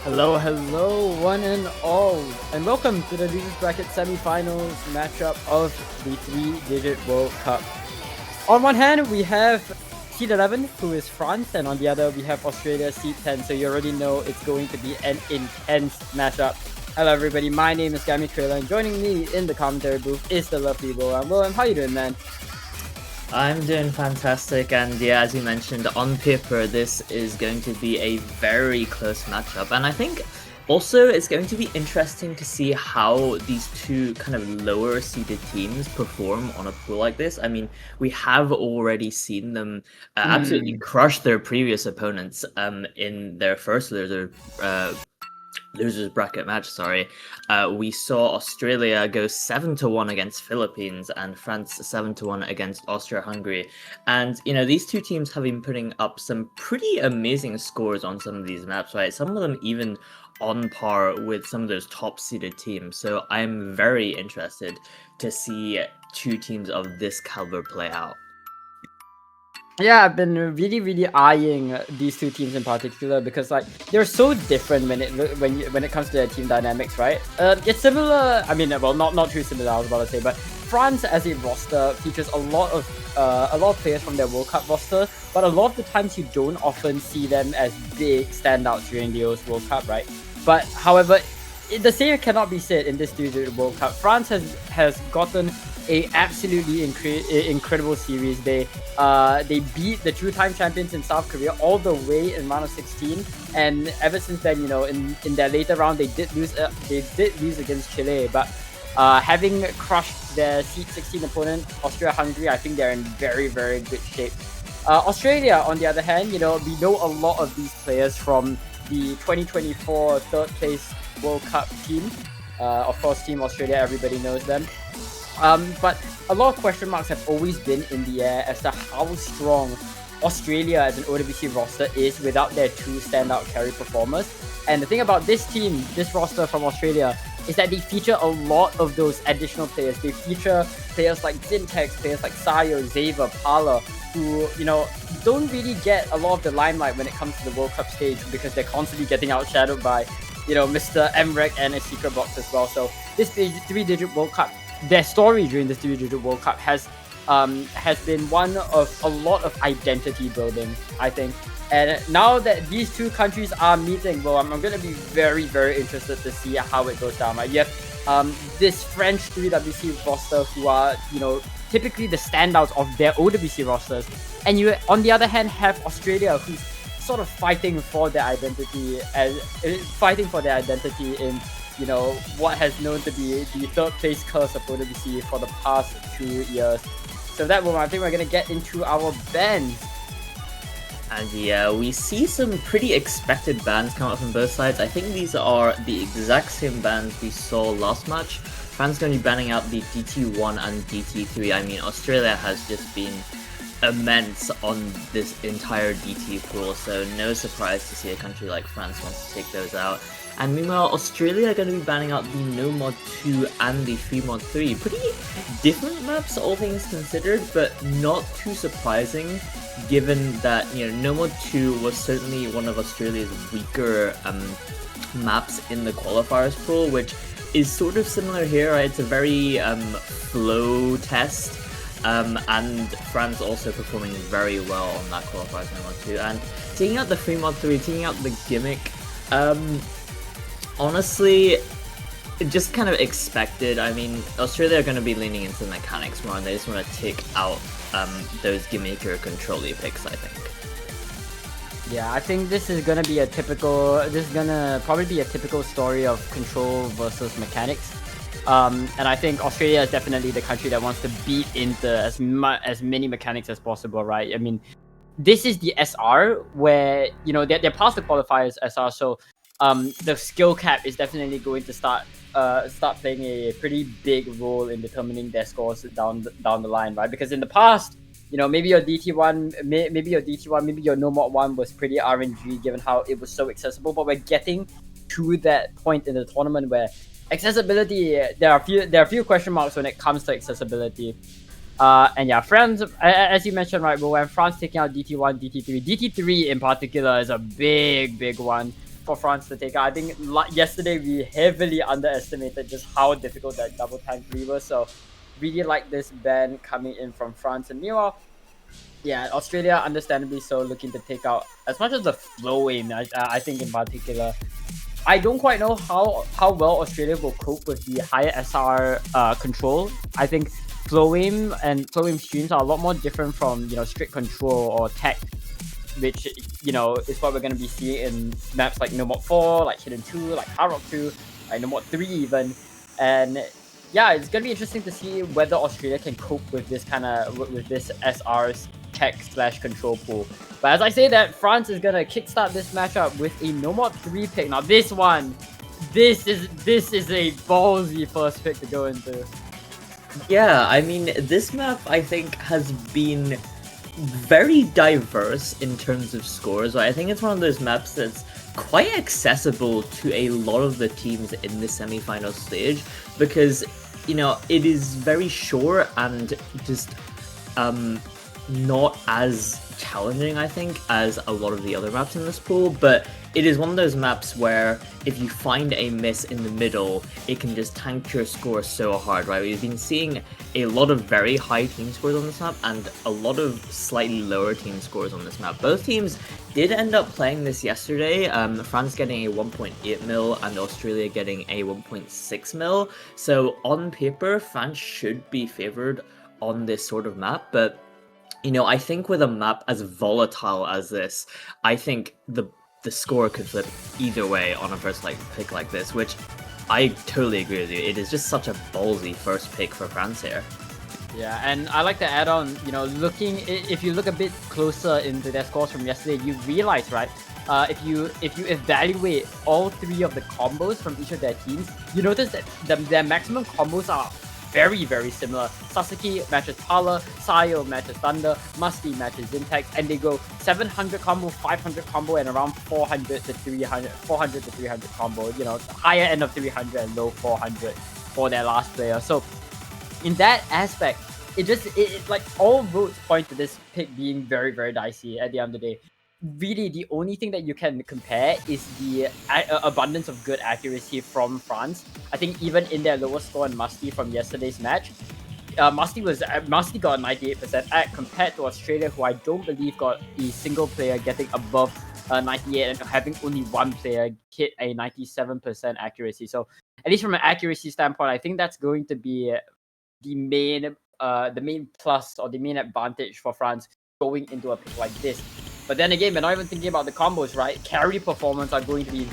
Hello, one and all, and welcome to the Losers Bracket semi-finals matchup of the three-digit World Cup. On one hand, we have seed 11, who is France, and on the other, we have Australia, seed 10. So you already know it's going to be an intense matchup. Hello, everybody. My name is gamicrayola, and joining me in the commentary booth is the lovely willwam. Willwam, how you doing, man? I'm doing fantastic, and yeah, as you mentioned, on paper, this is going to be a very close matchup, and I think also it's going to be interesting to see how these two kind of lower seeded teams perform on a pool like this. I mean, we have already seen them absolutely crush their previous opponents in their first losers bracket match. We saw Australia go 7-1 against Philippines and France 7-1 against Austria-Hungary, and these two teams have been putting up some pretty amazing scores on some of these maps, right? Some of them even on par with some of those top seeded teams. So I'm very interested to see two teams of this caliber play out. Yeah, I've been really eyeing these two teams in particular because they're so different when it comes to their team dynamics, right? It's similar. I mean, well, not too similar. I was about to say, but France as a roster features a lot of players from their World Cup roster, but a lot of the times you don't often see them as big standouts during the World Cup, right? But however, the same cannot be said in this World Cup. France has gotten a absolutely incredible series. They beat the two-time champions in South Korea all the way in round of 16, and ever since then, in their later round, they did lose against Chile, but having crushed their seed 16 opponent, Austria-Hungary, I think they're in very good shape. Australia, on the other hand, we know a lot of these players from the 2024 third place World Cup team. Of course, Team Australia, everybody knows them. But a lot of question marks have always been in the air as to how strong Australia as an OWC roster is without their two standout carry performers. And the thing about this team, this roster from Australia, is that they feature a lot of those additional players. They feature players like Zintex, players like Sayo, Xaver, Parla, who, don't really get a lot of the limelight when it comes to the World Cup stage because they're constantly getting outshadowed by, Mr. Emrek and his secret box as well. So this three-digit World Cup, their story during this three-digit World Cup has been one of a lot of identity building, I think. And now that these two countries are meeting, well, I'm going to be very interested to see how it goes down. Right? You have this French 3WC roster who are, typically the standouts of their OWC rosters, and you, on the other hand, have Australia, who's sort of fighting for their identity in what has known to be the third place curse of OWC for the past 2 years. So that one, I think we're gonna get into our bans. And yeah, we see some pretty expected bans come up from both sides. I think these are the exact same bans we saw last match. France going to be banning out the DT1 and DT3. I mean, Australia has just been immense on this entire DT pool, so no surprise to see a country like France wants to take those out. And meanwhile, Australia are going to be banning out the No Mod 2 and the Free Mod 3. Pretty different maps, all things considered, but not too surprising, given that, No Mod 2 was certainly one of Australia's weaker maps in the qualifiers pool, which is sort of similar here, right? It's a very flow test. And France also performing very well on that qualifiers No Mod 2. And taking out the Free Mod 3, taking out the gimmick, honestly, just kind of expected. I mean, Australia are going to be leaning into the mechanics more, and they just want to take out those gimmick or control-y picks, I think. Yeah, I think this is gonna probably be a typical story of control versus mechanics. And I think Australia is definitely the country that wants to beat into as many mechanics as possible, right? I mean, this is the SR where, they're past the qualifiers SR, so the skill cap is definitely going to start playing a pretty big role in determining their scores down the line, right? Because in the past, maybe your DT1, maybe your No Mod 1 was pretty RNG given how it was so accessible, but we're getting to that point in the tournament where accessibility, there are a few question marks when it comes to accessibility. And yeah, France, as you mentioned, right, but when France taking out DT1, DT3 in particular is a big one. for France to take out. I think yesterday we heavily underestimated just how difficult that double time 3 was. So really like this ban coming in from France. And meanwhile, yeah, Australia understandably so looking to take out as much as the flow aim. I think in particular, I don't quite know how well Australia will cope with the higher SR control. I think flow aim and flow aim streams are a lot more different from strict control or tech, which is what we're going to be seeing in maps like No Mod 4, like Hidden 2, like Hard Rock 2, like No Mod 3 even. And yeah, it's going to be interesting to see whether Australia can cope with this kind of with this SR's tech/control pool. But as I say that, France is going to kickstart this matchup with a No Mod 3 pick. Now this one, this is a ballsy first pick to go into. Yeah, I mean, this map I think has been very diverse in terms of scores. I think it's one of those maps that's quite accessible to a lot of the teams in the semi-final stage because, it is very short and just not as challenging, I think, as a lot of the other maps in this pool, but it is one of those maps where if you find a miss in the middle, it can just tank your score so hard, right? We've been seeing a lot of very high team scores on this map and a lot of slightly lower team scores on this map. Both teams did end up playing this yesterday, France getting a 1.8 mil and Australia getting a 1.6 mil. So on paper, France should be favored on this sort of map, but I think with a map as volatile as this, I think the score could flip either way on a first pick like this, which I totally agree with you. It is just such a ballsy first pick for France here. Yeah, and I like to add on, if you look a bit closer into their scores from yesterday, you realize, right, if you evaluate all three of the combos from each of their teams, you notice that their maximum combos are very, very similar. Sasuke matches Pala, Sayo matches Thunder, Musty matches Zintex, and they go 700 combo, 500 combo, and around 400 to 300 combo. Higher end of 300 and low 400 for their last player. So in that aspect, it like all roads point to this pick being very, very dicey at the end of the day. Really, the only thing that you can compare is the abundance of good accuracy from France. I think even in their lowest score in Musty from yesterday's match, Musty got a 98% act compared to Australia, who I don't believe got a single player getting above 98 and having only one player hit a 97% accuracy. So at least from an accuracy standpoint, I think that's going to be the main plus or the main advantage for France going into a pick like this. But then again, we're not even thinking about the combos, right? Carry performances are going to be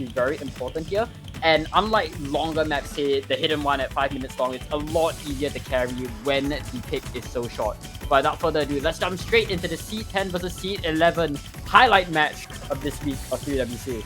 very important here. And unlike longer maps, say the hidden one at 5 minutes long, it's a lot easier to carry when the pick is so short. But without further ado, let's jump straight into the Seed 10 versus Seed 11 highlight match of this week of 3WC.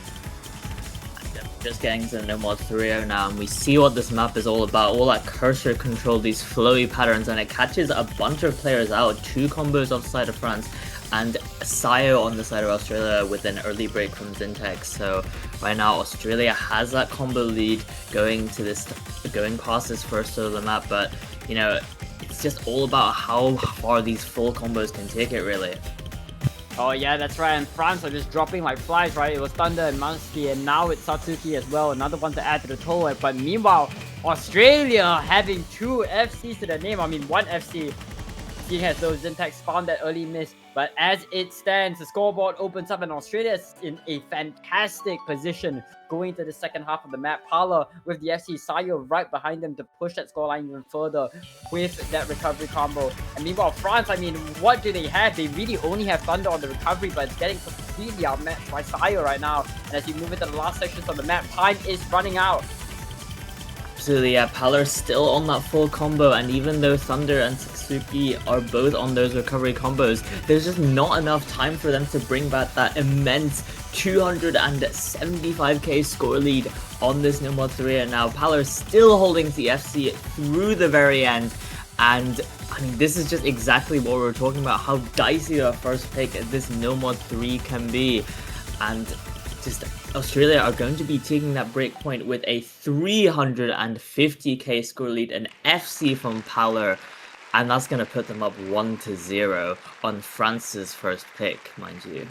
Just getting to the No Mod 3 now, and we see what this map is all about. All that cursor control, these flowy patterns, and it catches a bunch of players out. 2 combos off the side of France, and Sayo on the side of Australia with an early break from Zintex. So right now, Australia has that combo lead going past this first of the map, but it's just all about how far these full combos can take it, really. Oh yeah, that's right, and France are just dropping like flies, right? It was Thunder and Musty, and now it's Satsuki as well, another one to add to the total. But meanwhile, Australia having 2 FCs to their name. I mean, 1 FC, seeing as though Zintex found that early miss. But as it stands, the scoreboard opens up and Australia is in a fantastic position going to the second half of the map. Pala with the FC, Sayo right behind them to push that scoreline even further with that recovery combo. And meanwhile, France, I mean, what do they have? They really only have Thunder on the recovery, but it's getting completely outmatched by Sayo right now. And as you move into the last sections of the map, time is running out. Absolutely, yeah, Palar's still on that full combo, and even though Thunder and Satsuki are both on those recovery combos, there's just not enough time for them to bring back that immense 275k score lead on this No Mod 3, and now Palar's still holding the FC through the very end, and I mean, this is just exactly what we were talking about, how dicey a first pick this No Mod 3 can be, and just Australia are going to be taking that break point with a 350k score lead, an FC from Palar, and that's going to put them up 1-0 on France's first pick, mind you.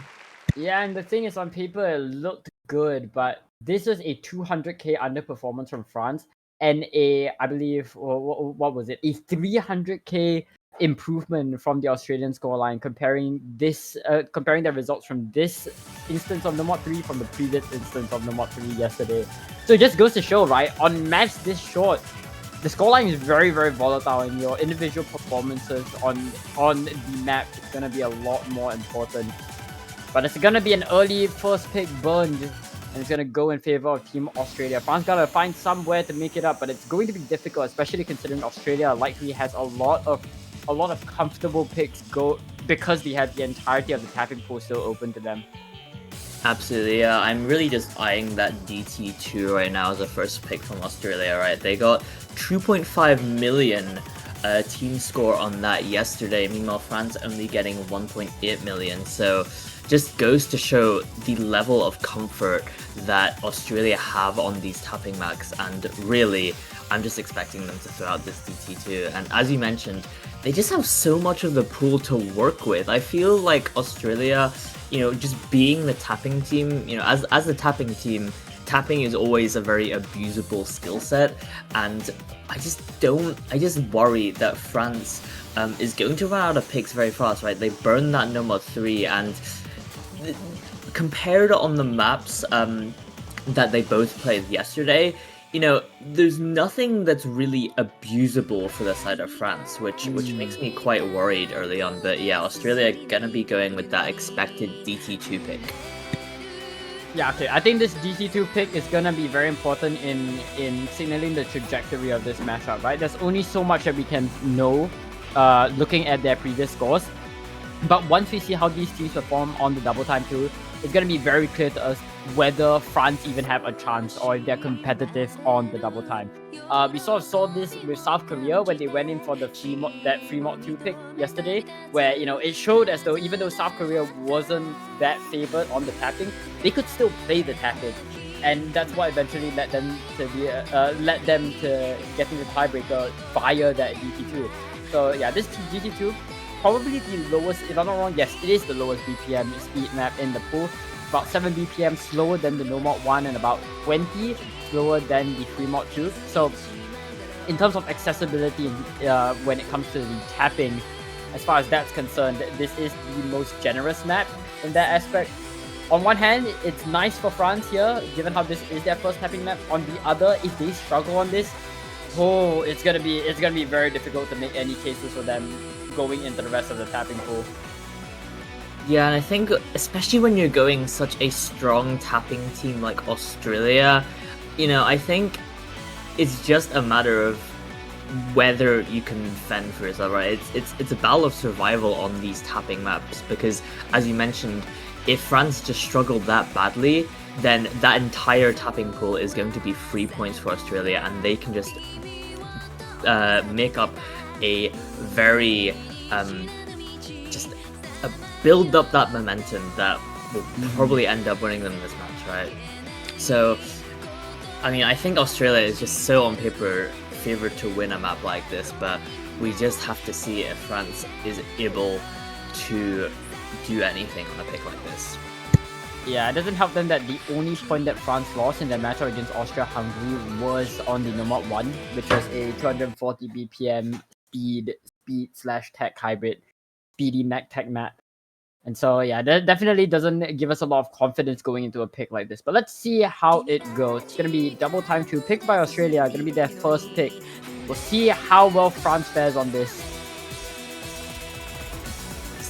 Yeah, and the thing is, on paper it looked good, but this is a 200k underperformance from France, and I believe, what was it? A 300k improvement from the Australian scoreline, comparing the results from this instance of Nomad 3 from the previous instance of Nomad 3 yesterday. So it just goes to show, right? On match this short, the scoreline is very, very volatile, and your individual performances on the map is gonna be a lot more important. But it's gonna be an early first pick burned, and it's gonna go in favor of Team Australia. France gotta find somewhere to make it up, but it's going to be difficult, especially considering Australia likely has a lot of comfortable picks because they have the entirety of the tapping pool still open to them. Absolutely, yeah. I'm really just eyeing that DT2 right now as a first pick from Australia, right? They got 2.5 million team score on that yesterday. Meanwhile, France only getting 1.8 million. So just goes to show the level of comfort that Australia have on these tapping maps. And really, I'm just expecting them to throw out this DT2. And as you mentioned, they just have so much of the pool to work with. I feel like Australia, just being the tapping team, as the tapping team, tapping is always a very abusable skill set, and I just worry that France is going to run out of picks very fast, right? They burned that number 3, and compared on the maps that they both played yesterday, there's nothing that's really abusable for the side of France, which makes me quite worried early on. But yeah, Australia gonna be going with that expected DT2 pick. Yeah, okay. I think this DT2 pick is gonna be very important in signaling the trajectory of this matchup, right? There's only so much that we can know looking at their previous scores. But once we see how these teams perform on the double time too, it's going to be very clear to us whether France even have a chance or if they're competitive on the double time. We sort of saw this with South Korea when they went in for the free mod 2 pick yesterday, where it showed as though even though South Korea wasn't that favored on the tapping, they could still play the tapping, and that's what eventually led them to getting the tiebreaker via that DT2. So yeah, this DT2, probably the lowest, if I'm not wrong, yes, it is the lowest BPM speed map in the pool. About 7 BPM slower than the Nomad 1 and about 20 slower than the free mod 2. So in terms of accessibility when it comes to the tapping, as far as that's concerned, this is the most generous map in that aspect. On one hand, it's nice for France here, given how this is their first tapping map. On the other, if they struggle on this, it's gonna be very difficult to make any cases for them going into the rest of the tapping pool. Yeah, and I think especially when you're going such a strong tapping team like Australia, I think it's just a matter of whether you can fend for yourself, right? It's a battle of survival on these tapping maps, because as you mentioned, if France just struggled that badly, then that entire tapping pool is going to be 3 points for Australia, and they can just make up a very build up that momentum that will probably end up winning them this match, right? So, I mean, I think Australia is just so on paper favored to win a map like this, but we just have to see if France is able to do anything on a pick like this. Yeah, it doesn't help them that the only point that France lost in their matchup against Austria-Hungary was on the Nomad 1, which was a 240 BPM speed/tech hybrid speedy mech tech map. And so yeah, that definitely doesn't give us a lot of confidence going into a pick like this. But let's see how it goes. It's gonna be double time 2 picked by Australia, gonna be their first pick. We'll see how well France fares on this.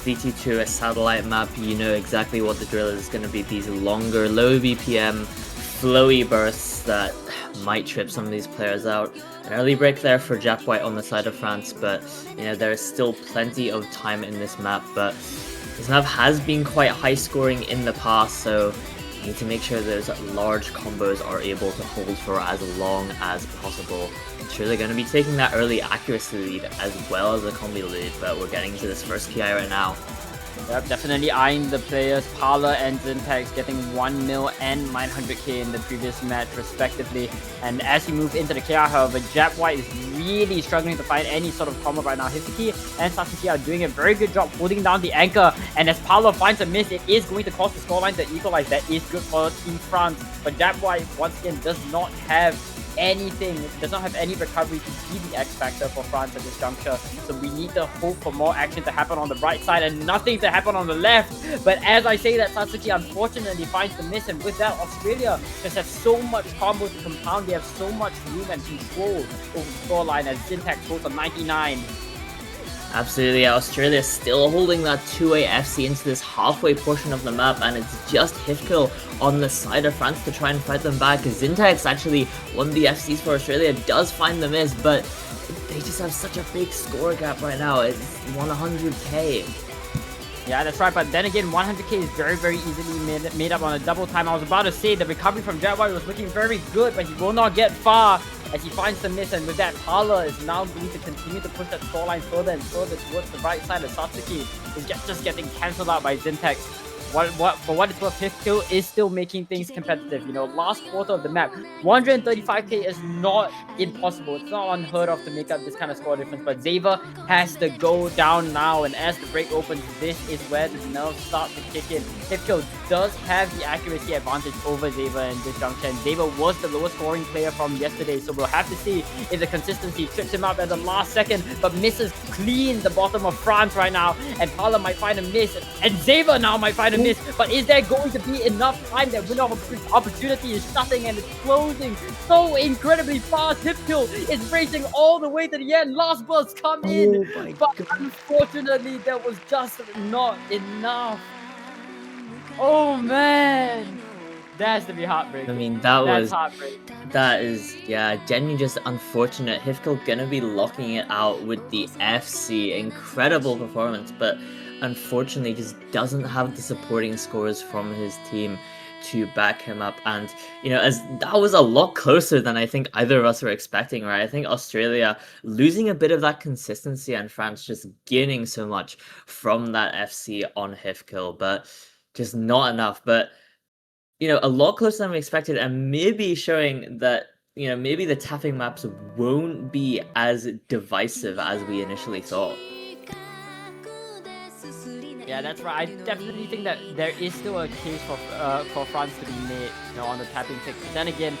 DT2, a satellite map, you know exactly what the drill is going to be. These longer, low BPM, flowy bursts that might trip some of these players out. An early break there for Jap White on the side of France, but there is still plenty of time in this map. But this map has been quite high scoring in the past, so you need to make sure those large combos are able to hold for as long as possible. I'm sure they're going to be taking that early accuracy lead as well as the combi lead, but we're getting to this first PI right now. Yep, definitely eyeing the players, Parler and Zintax getting 1 mil and 900k in the previous match respectively. And as you move into the KR, however, Jap White is really struggling to find any sort of combo right now. Hifiki and Sasuke are doing a very good job holding down the anchor. And as Parler finds a miss, it is going to cause the scoreline to equalize. That is good for Team France. But Jap White, once again, does not have anything, does not have any recovery to be the X factor for France at this juncture. So we need to hope for more action to happen on the right side and nothing to happen on the left. But as I say that, Sasuke unfortunately finds the miss, and with that, Australia just have so much combo to compound. They have so much room and control over the scoreline as Zintax goes on 99. Absolutely, Australia still holding that 2A FC into this halfway portion of the map, and it's just Hifkill on the side of France to try and fight them back. Zintax actually, one of the FCs for Australia, does find the miss, but they just have such a big score gap right now. It's 100k. Yeah, that's right, but then again, 100k is very, very easily made up on a double time. I was about to say the recovery from Jet White was looking very good, but he will not get far as he finds the miss, and with that, Parler is now going to continue to push that scoreline further and further towards the right side of Sasuke, who's just getting cancelled out by Zintax. For what it's worth, Hifkill is still making things competitive. You know, last quarter of the map, 135k is not impossible. It's not unheard of to make up this kind of score difference, but Xavier has to go down now, and as the break opens, this is where the nerves start to kick in. Hifkill does have the accuracy advantage over Xavier in this juncture, and Xavier was the lowest scoring player from yesterday, so we'll have to see if the consistency trips him up at the last second, but misses clean the bottom of France right now, and Parler might find a miss, and Xavier now might find a miss, but is there going to be enough time? That window of opportunity is shutting and it's closing so incredibly fast. Hifkill is racing all the way to the end. Last burst come in, but unfortunately that was just not enough. Oh man, that's to be heartbreaking. I mean, that is, yeah, genuinely just unfortunate. Hifkill gonna be locking it out with the FC. Incredible performance, but unfortunately just doesn't have the supporting scores from his team to back him up. And, you know, as that was a lot closer than I think either of us were expecting, right? I think Australia losing a bit of that consistency and France just gaining so much from that FC on Hifkill, but just not enough. But, you know, a lot closer than we expected, and maybe showing that, you know, maybe the tapping maps won't be as divisive as we initially thought. Yeah, that's right. I definitely think that there is still a case for France to be made, you know, on the tapping pick. But then again,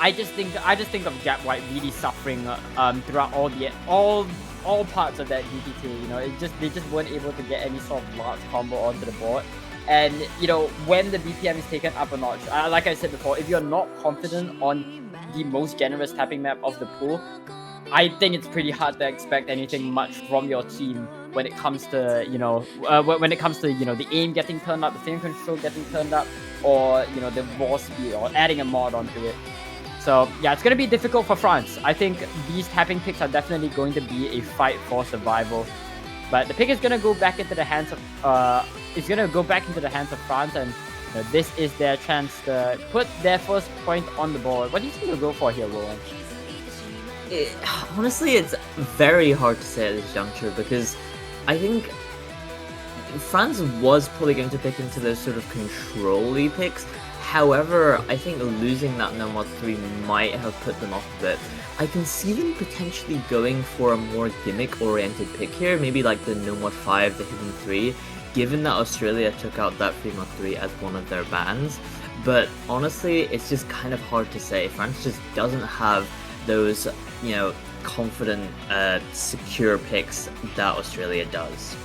I just think of Jap White really suffering throughout all parts of that DPT. You know, they just weren't able to get any sort of large combo onto the board. And you know, when the BPM is taken up a notch, like I said before, if you're not confident on the most generous tapping map of the pool, I think it's pretty hard to expect anything much from your team when it comes to, you know, the aim getting turned up, the frame control getting turned up, or, you know, the raw speed, or adding a mod onto it. So yeah, it's going to be difficult for France. I think these tapping picks are definitely going to be a fight for survival. But the pick is going to go back into the hands of France, and you know, this is their chance to put their first point on the board. What do you think they'll go for here, Rowan? Honestly, it's very hard to say at this juncture, because I think France was probably going to pick into those sort of control-y picks. However, I think losing that No Mod 3 might have put them off a bit. I can see them potentially going for a more gimmick-oriented pick here, maybe like the No Mod 5, the Hidden 3, given that Australia took out that Free Mod 3 as one of their bans. But honestly, it's just kind of hard to say. France just doesn't have those, you know, confident, secure picks that Australia does.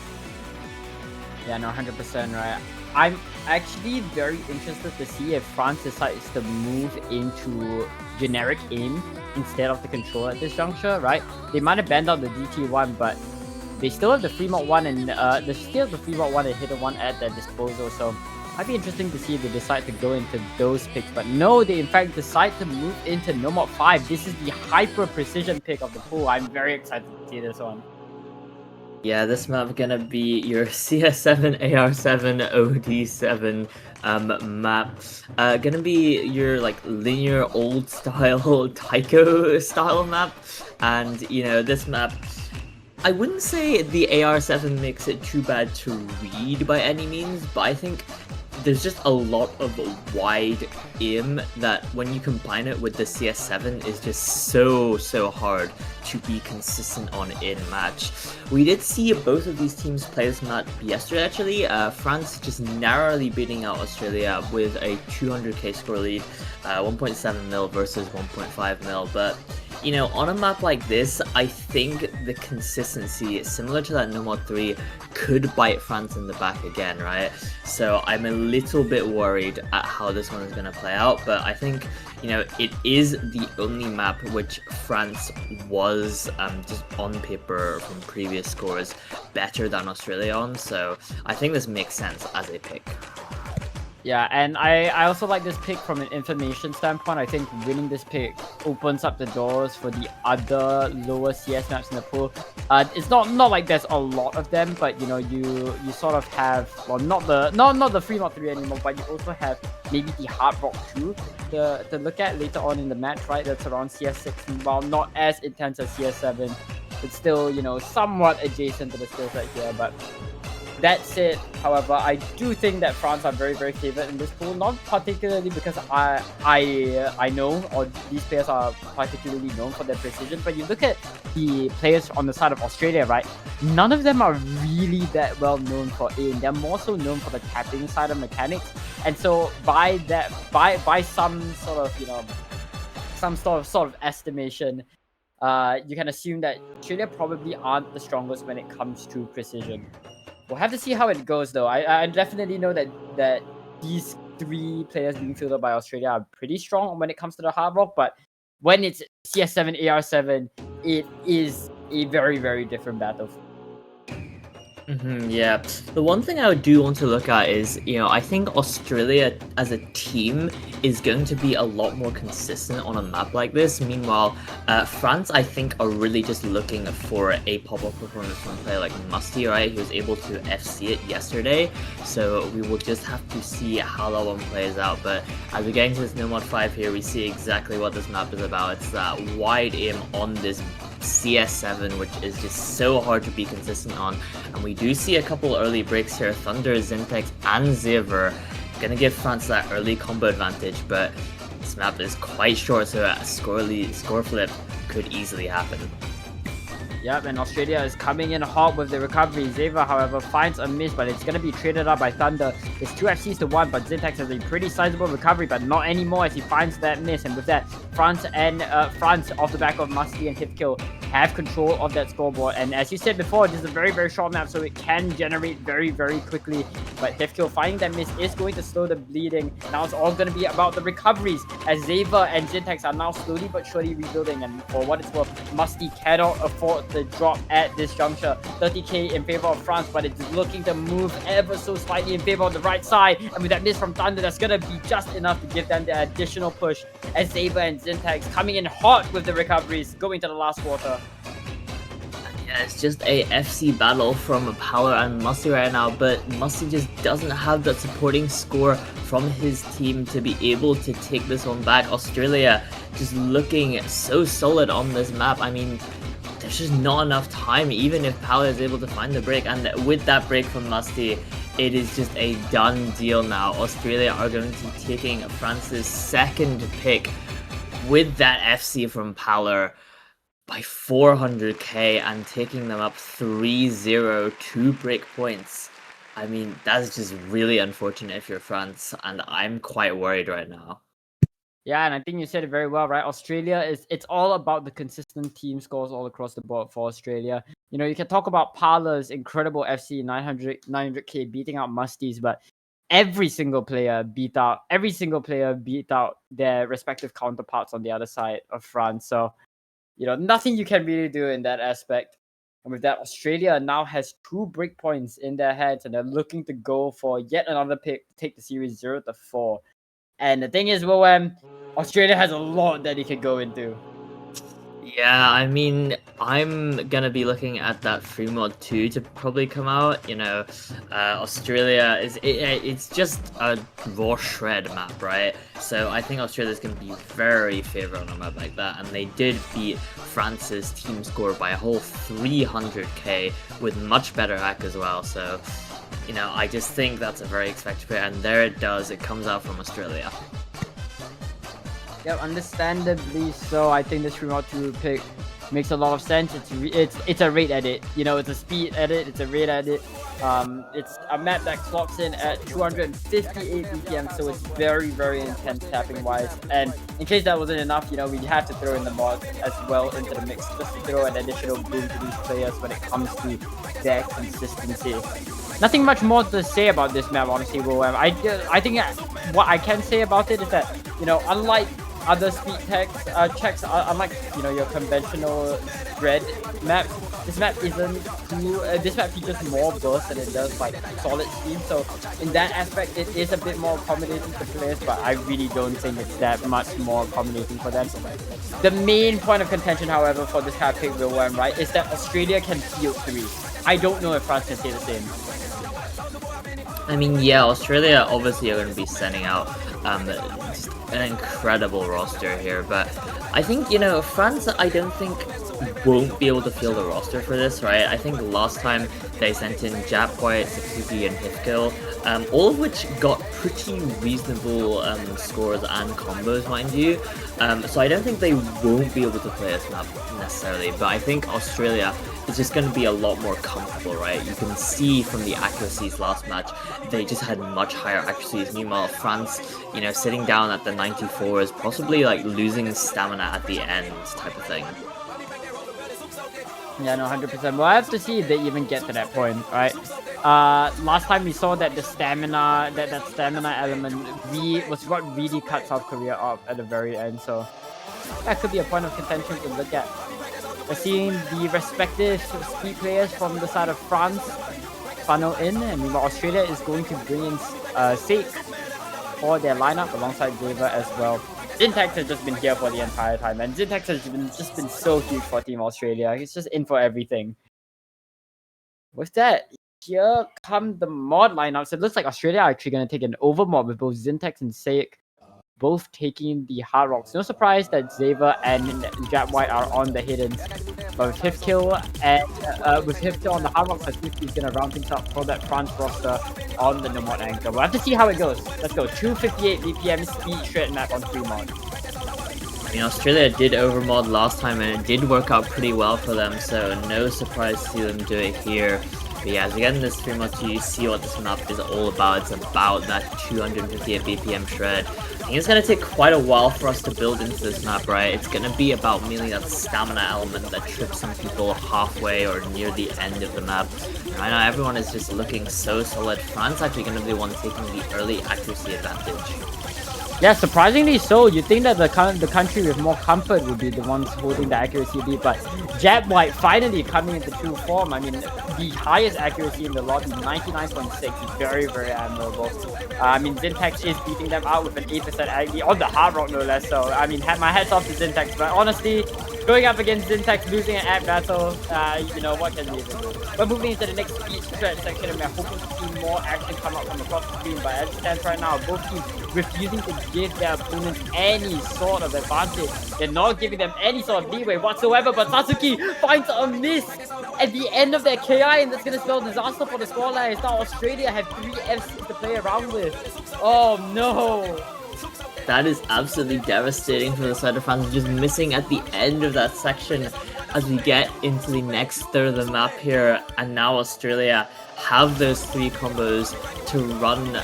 Yeah, no, 100% right. I'm actually very interested to see if France decides to move into generic aim instead of the control at this juncture, right? They might have banned out the DT1, but they still have the free mod 1 and hidden 1 at their disposal, so might be interesting to see if they decide to go into those picks. But no, they in fact decide to move into No Mod 5. This is the hyper precision pick of the pool. I'm very excited to see this one. Yeah, this map gonna be your CS7, AR7, OD7 map. Gonna be your like linear old style Tycho style map. And you know, this map I wouldn't say the AR7 makes it too bad to read by any means, but I think there's just a lot of wide aim that when you combine it with the CS7 is just so hard to be consistent on in match. We did see both of these teams play this map yesterday actually. France just narrowly beating out Australia with a 200k score lead, 1.7 mil versus 1.5 mil, but you know, on a map like this, I think the consistency, similar to that No More 3, could bite France in the back again, right? So I'm a little bit worried at how this one is going to play out, but I think, you know, it is the only map which France was, just on paper from previous scores, better than Australia on, so I think this makes sense as a pick. Yeah, and I also like this pick from an information standpoint. I think winning this pick opens up the doors for the other lower CS maps in the pool. It's not like there's a lot of them, but you know, you sort of have, well, not the Fremont 3 anymore, but you also have maybe the Hard Rock 2 to look at later on in the match, right? That's around CS6, while not as intense as CS7. It's still, you know, somewhat adjacent to the skill set here, but that said, however, I do think that France are very favored in this pool, not particularly because I know, or these players are particularly known for their precision, but you look at the players on the side of Australia, right? None of them are really that well known for aim. They're more so known for the tapping side of mechanics, and so by some sort of, you know, some sort of estimation, you can assume that Australia probably aren't the strongest when it comes to precision. We'll have to see how it goes, though. I definitely know that these three players being fielded by Australia are pretty strong when it comes to the hard rock, but when it's CS7, AR7, it is a very different battle. Yeah, the one thing I do want to look at is, you know, I think Australia as a team is going to be a lot more consistent on a map like this. Meanwhile, France, I think, are really just looking for a pop-up performance from a player like Musty, right? He was able to FC it yesterday, so we will just have to see how that one plays out. But as we get into this No Mod 5 here, we see exactly what this map is about. It's that wide aim on this CS7, which is just so hard to be consistent on, and we do see a couple early breaks here. Thunder, Zintex, and Xaver gonna give France that early combo advantage, but this map is quite short, so a score flip could easily happen. Yep, and Australia is coming in hot with the recovery. Xaver, however, finds a miss, but it's going to be traded up by Thunder. It's 2 FCs to 1, but Zintex has a pretty sizable recovery, but not anymore as he finds that miss. And with that, France off the back of Musty and Hipkill have control of that scoreboard. And as you said before, this is a very short map, so it can generate very quickly. But Hipkill finding that miss is going to slow the bleeding. Now it's all going to be about the recoveries, as Xaver and Zintex are now slowly but surely rebuilding. And for what it's worth, Musty cannot afford the drop at this juncture. 30k in favor of France, but it's looking to move ever so slightly in favor of the right side. And with that miss from Thunder, that's going to be just enough to give them the additional push, as Xaver and Zintex coming in hot with the recoveries going to the last quarter. Yeah, it's just a FC battle from Power and Musty right now, but Musty just doesn't have that supporting score from his team to be able to take this one back. Australia just looking so solid on this map. I mean, there's just not enough time, even if Power is able to find the break, and with that break from Musty, it is just a done deal now. Australia are going to be taking France's second pick with that FC from Power by 400k and taking them up 3-0, 2 break points. I mean, that's just really unfortunate if you're France, and I'm quite worried right now. Yeah, and I think you said it very well, right? Australia it's all about the consistent team scores all across the board for Australia. You know, you can talk about Parler's incredible FC 900k beating out Musties, but every single player beat out their respective counterparts on the other side of France. So, you know, nothing you can really do in that aspect. And with that, Australia now has 2 breakpoints in their heads, and they're looking to go for yet another pick to take the series 0-4. And the thing is, willwam, Australia has a lot that he could go into. Yeah, I mean, I'm gonna be looking at that free mod 2 to probably come out. Australia it's just a raw shred map, right? So I think Australia's gonna be very favorable on a map like that, and they did beat France's team score by a whole 300k with much better hack as well. So, I just think that's a very expected play, and there it does. It comes out from Australia. Yep, understandably so. I think this remote 2 pick makes a lot of sense. It's a rate edit. It's a speed edit. It's a rate edit. It's a map that clocks in at 258 BPM, so it's very, very intense tapping wise. And in case that wasn't enough, we have to throw in the mods as well into the mix, just to throw an additional boom to these players when it comes to their consistency. Nothing much more to say about this map, honestly, willwam. I think what I can say about it is that, unlike other speed checks, unlike your conventional spread maps, this map isn't too. This map features more burst than it does like solid speed. So in that aspect, it is a bit more accommodating for players, but I really don't think it's that much more accommodating for them. The main point of contention, however, for this kind of pick willwam, right, is that Australia can field 3. I don't know if France can say the same. I mean, yeah, Australia obviously are going to be sending out just an incredible roster here, but I think, France, I don't think won't be able to field a roster for this, right? I think last time they sent in Jap White, Satsuki, and Hifkill, all of which got pretty reasonable scores and combos, mind you. So I don't think they won't be able to play this map necessarily, but I think Australia is just going to be a lot more comfortable, right? You can see from the accuracies last match, they just had much higher accuracies. Meanwhile, France, sitting down at the 94s, possibly like losing stamina at the end type of thing. Yeah, no, 100%. Well, I have to see if they even get to that point, right? Last time we saw that the stamina, that stamina element was what really cut South Korea off at the very end. So that could be a point of contention to look at. We're seeing the respective speed players from the side of France funnel in, and meanwhile Australia is going to bring in Sake for their lineup alongside Zaver as well. Zintax has just been here for the entire time, and Zintax has just been so huge for Team Australia. He's just in for everything. With that, here come the mod lineups. It looks like Australia are actually going to take an overmod with both Zintax and Sake both taking the Hard Rocks. No surprise that Zaver and Jap White are on the hidden. But with Hifkill on the Hard Rocks, I think he's going to round things up for that France roster on the No Mod Anchor. We'll have to see how it goes. Let's go. 258 BPM speed shred map on 3 mod. I mean, Australia did overmod last time and it did work out pretty well for them, so no surprise to see them do it here. But yeah, as we get in this 3 mod 2, you see what this map is all about. It's about that 258 BPM shred. I think it's going to take quite a while for us to build into this map, right? It's going to be about mainly that stamina element that trips some people halfway or near the end of the map. Right now, everyone is just looking so solid. France actually going to be the one taking the early accuracy advantage. Yeah, surprisingly so. You'd think that the country with more comfort would be the ones holding the accuracy lead, but Jap White finally coming into true form. I mean, the highest accuracy in the lobby, 99.6, is very, very admirable. I mean, Zintax is beating them out with an 8% ag on the Hard Rock, no less. So, I mean, my hats off to Zintax, but honestly, going up against Zintax, losing an ag battle, what can we even do? We're moving into the next speed shred section, and we're hoping to see more action come out from across the screen, but as it stands right now, both teams refusing to give their opponents any sort of advantage. They're not giving them any sort of leeway whatsoever, but Satsuki finds a miss at the end of their KI, and that's going to spell disaster for the scoreline. Now Australia have 3 FCs to play around with. Oh no! That is absolutely devastating for the side of France, just missing at the end of that section as we get into the next third of the map here, and now Australia have those 3 combos to run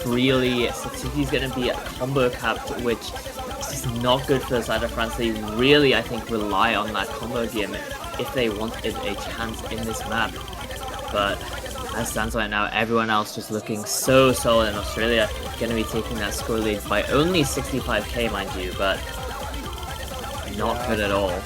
freely. Satsuki's going to be combo capped, which is just not good for the side of France. They really, I think, rely on that combo game if they wanted a chance in this map. But as stands right now, everyone else just looking so solid, and Australia going to be taking that score lead by only 65k, mind you, but not good at all.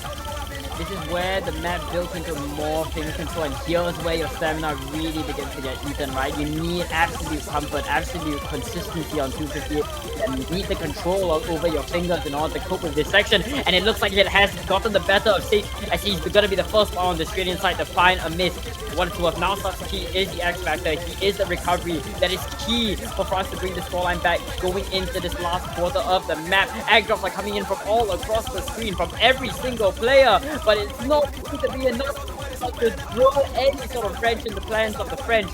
This is where the map builds into more finger control, and here's where your stamina really begins to get eaten, right? You need absolute comfort, absolute consistency on 258, and you need the control over your fingers in order to cope with this section. And it looks like it has gotten the better of Sage, as he's going to be the first one on the Australian side to find a miss. What it's worth now, Sasuke is the X factor. He is the recovery that is key for France to bring the scoreline back going into this last quarter of the map. Egg drops are coming in from all across the screen from every single player, but it's not going to be enough to throw any sort of wrench in the plans of the French.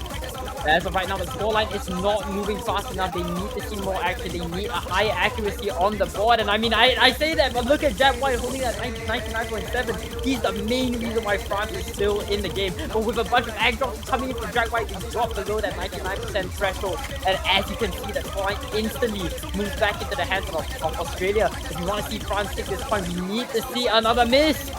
As of right now, the scoreline is not moving fast enough. They need to see more action. They need a higher accuracy on the board. And I mean, I say that, but look at Jab White holding that 99.7. He's the main reason why France is still in the game. But with a bunch of egg drops coming in from Jab White, he dropped below that 99% threshold. And as you can see, the scoreline instantly moves back into the hands of Australia. If you want to see France take this point, we need to see another miss.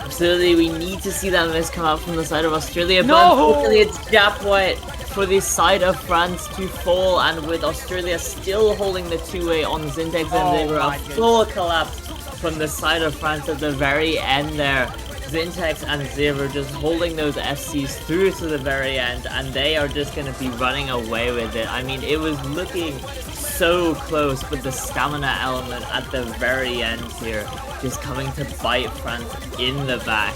Absolutely, we need to see that miss come out from the side of Australia, No! but unfortunately it's Jap White for the side of France to fall, and with Australia still holding the two-way on Zintex, and they were a full collapse from the side of France at the very end there. Zintex and Zero just holding those FCs through to the very end, and they are just going to be running away with it. I mean, it was looking so close, but the stamina element at the very end here just coming to bite France in the back.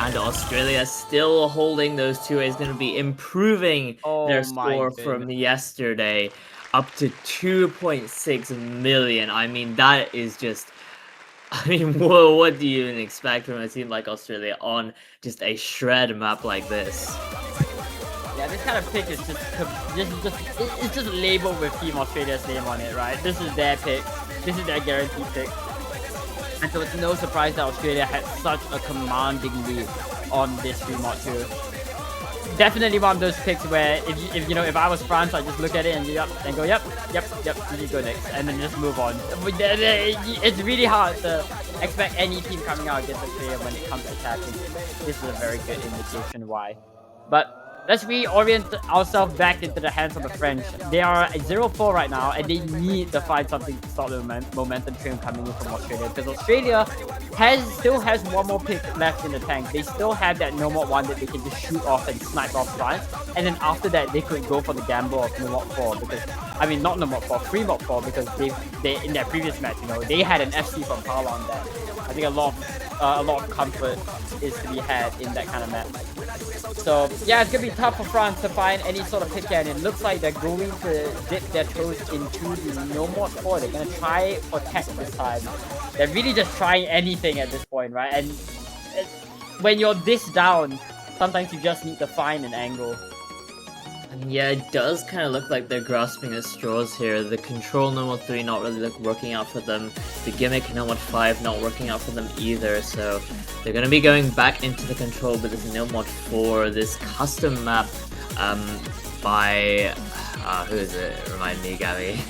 And Australia still holding those two is going to be improving their score from yesterday up to 2.6 million. I mean, that is just... I mean, whoa, what do you even expect from a team like Australia on just a shred map like this? Yeah, this kind of pick is it's just labeled with Team Australia's name on it, right? This is their pick. This is their guaranteed pick. And so it's no surprise that Australia had such a commanding lead on this remod too. Definitely one of those picks where if I was France, I'd just look at it and go yep, you need to go next, and then just move on. It's really hard to expect any team coming out against Australia when it comes to attacking. This is a very good indication why. But let's reorient ourselves back into the hands of the French. They are at 0-4 right now, and they need to find something to stop the momentum train coming in from Australia, because Australia still has one more pick left in the tank. They still have that no mod 1 that they can just shoot off and snipe off France, and then after that they could go for the gamble of no mod 4, because I mean not no mod 4, free mod 4, because they in their previous match, they had an FC from Paula on that. I think a lot of comfort is to be had in that kind of match. So yeah, it's gonna be tough for France to find any sort of pick here, and it looks like they're going to dip their toes into the no mod 4. They're gonna try for tech this time. They're really just trying anything at this point, right? And when you're this down, sometimes you just need to find an angle. And yeah, it does kind of look like they're grasping at straws here. The control no mod 3 not really working out for them. The gimmick no mod 5 not working out for them either. So they're going to be going back into the control with this no mod 4, this custom map by... who is it? Remind me, Gabby.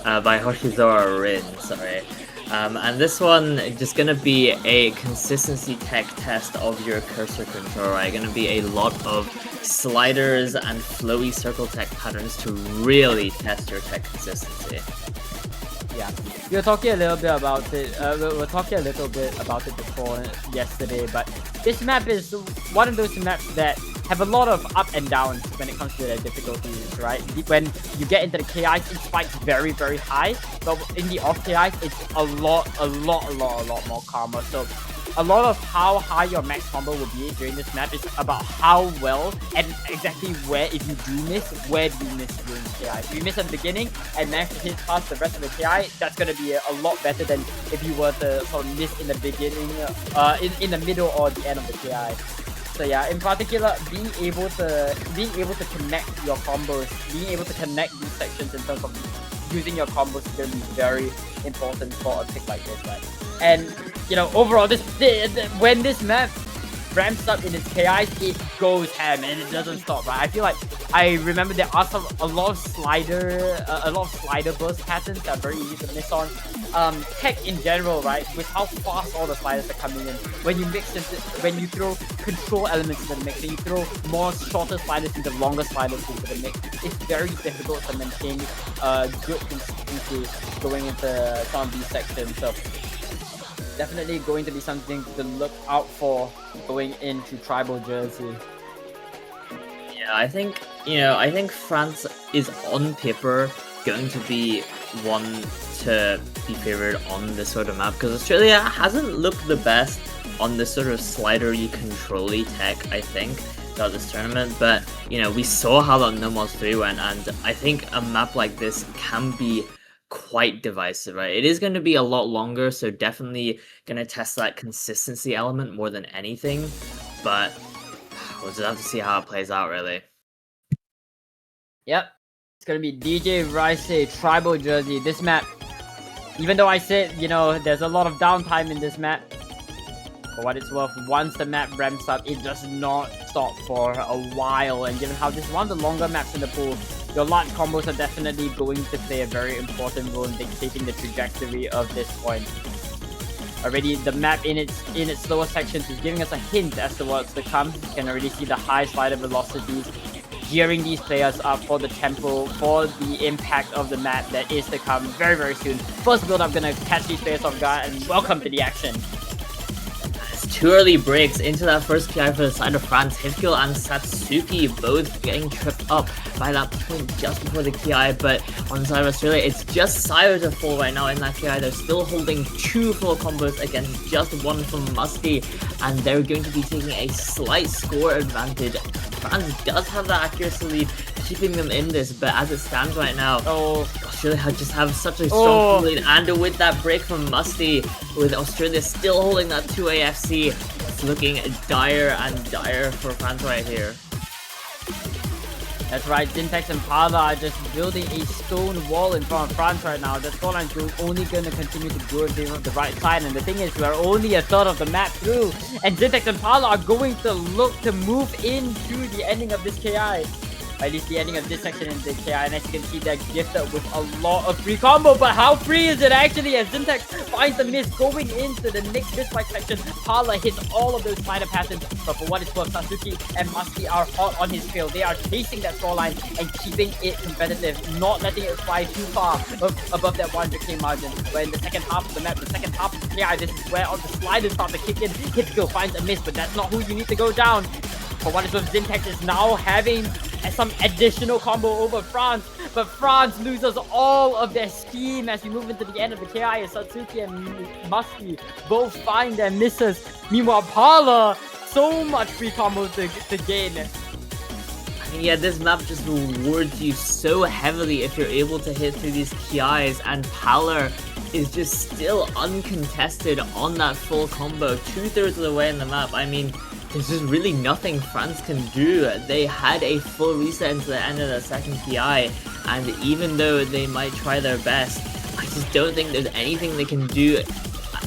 By Hoshizora Rin, sorry. And this one just gonna be a consistency tech test of your cursor control, right? Gonna be a lot of sliders and flowy circle tech patterns to really test your tech consistency. Yeah, we were talking a little bit about it. We were talking a little bit about it before yesterday, but this map is one of those maps that have a lot of up and downs when it comes to their difficulties, right? When you get into the KIs, it spikes very, very high, but in the off KIs, it's a lot more calmer. So a lot of how high your max combo will be during this map is about how well and exactly where, if you do miss, where do you miss during the KI. If you miss at the beginning and manage to hit past the rest of the KI, that's going to be a lot better than if you were to sort of miss in the beginning, in the middle or the end of the KI. So yeah, in particular, being able to connect your combos, being able to connect these sections in terms of using your combos is going to be very important for a pick like this, right? And overall, when this map ramps up in its KIs, it goes ham and it doesn't stop, right? I feel like I remember there are a lot of slider burst patterns that are very easy to miss on. Tech in general, right? With how fast all the sliders are coming in, when you throw control elements into the mix, and you throw more shorter sliders into longer sliders into the mix, it's very difficult to maintain good consistency going into some of these sections. So definitely going to be something to look out for going into Tribal Jersey. Yeah, I think France is on paper going to be one to be favored on this sort of map because Australia hasn't looked the best on this sort of slidery, control-y tech, I think, throughout this tournament. But we saw how that No Mods 3 went, and I think a map like this can be quite divisive, right? It is going to be a lot longer, so definitely going to test that consistency element more than anything. But we'll just have to see how it plays out, really. Yep, it's gonna be DJ Rice Tribal Jersey. This map, even though I said, there's a lot of downtime in this map, for what it's worth, once the map ramps up, it does not stop for a while. And given how this is one of the longer maps in the pool, your large combos are definitely going to play a very important role in dictating the trajectory of this point. Already, the map in its slower sections is giving us a hint as to what's to come. You can already see the high slider velocities, gearing these players up for the tempo, for the impact of the map that is to come very, very soon. First build up gonna catch these players off guard, and welcome to the action. Two early breaks into that first PI for the side of France. Hifkill and Satsuki both getting tripped up by that point just before the PI, but on the side of Australia, it's just Sayo to fall right now in that PI. They're still holding 2 full combos against just 1 from Musty, and they're going to be taking a slight score advantage. France does have that accuracy lead, keeping them in this, but as it stands right now, Australia just have such a strong lead, and with that break from Musty, with Australia still holding that 2 AFC, it's looking dire and dire for France right here. That's right, Syntax and Parla are just building a stone wall in front of France right now. The scoreline's only going to continue to grow in favor of the right side, and the thing is, we are only a third of the map through, and Syntax and Parla are going to look to move into the ending of this KI. At least the ending of this section in the KI, and as you can see, they're gifted with a lot of free combo, but how free is it actually as Syntax finds the miss going into the next dislike section? Parla hits all of those spider patterns, but for what it's worth, Satsuki and Musty are hot on his trail. They are chasing that scoreline and keeping it competitive, not letting it fly too far above that 100k margin. Where in the second half of the map, the second half of the KI, this is where all the sliders start to kick in. Hitskill finds a miss, but that's not who you need to go down. For what it's worth, Syntax is now having some additional combo over France, but France loses all of their steam as we move into the end of the KI, as Satsuki and Musty both find their misses. Meanwhile, Parla, so much free combos to gain. I mean, yeah, this map just rewards you so heavily if you're able to hit through these KIs, and Parla is just still uncontested on that full combo, 2/3 of the way in the map. I mean, there's just really nothing France can do. They had a full reset into the end of the second PI, and even though they might try their best, I just don't think there's anything they can do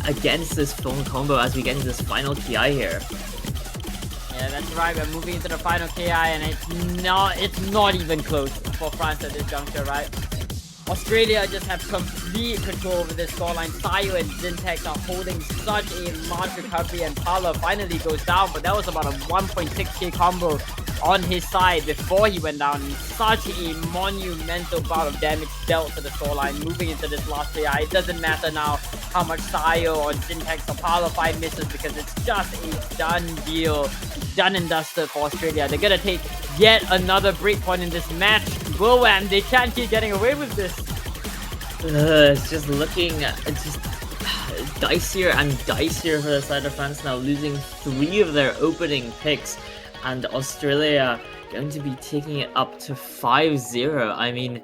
against this full combo as we get into this final PI here. Yeah, that's right. We're moving into the final KI, and it's not even close for France at this juncture, right? Australia just have complete control over this scoreline. Sayo and Syntax are holding such a large recovery, and Parla finally goes down, but that was about a 1.6k combo on his side before he went down. Such a monumental bout of damage dealt to the scoreline moving into this last PI. It doesn't matter now how much Sayo or Syntax or Parla find misses, because it's just a done deal. Done and dusted for Australia. They're gonna take yet another breakpoint in this match. willwam, they can't keep getting away with this. It's just looking just dicier and dicier for the side of France now, losing 3 of their opening picks, and Australia going to be taking it up to 5-0. I mean,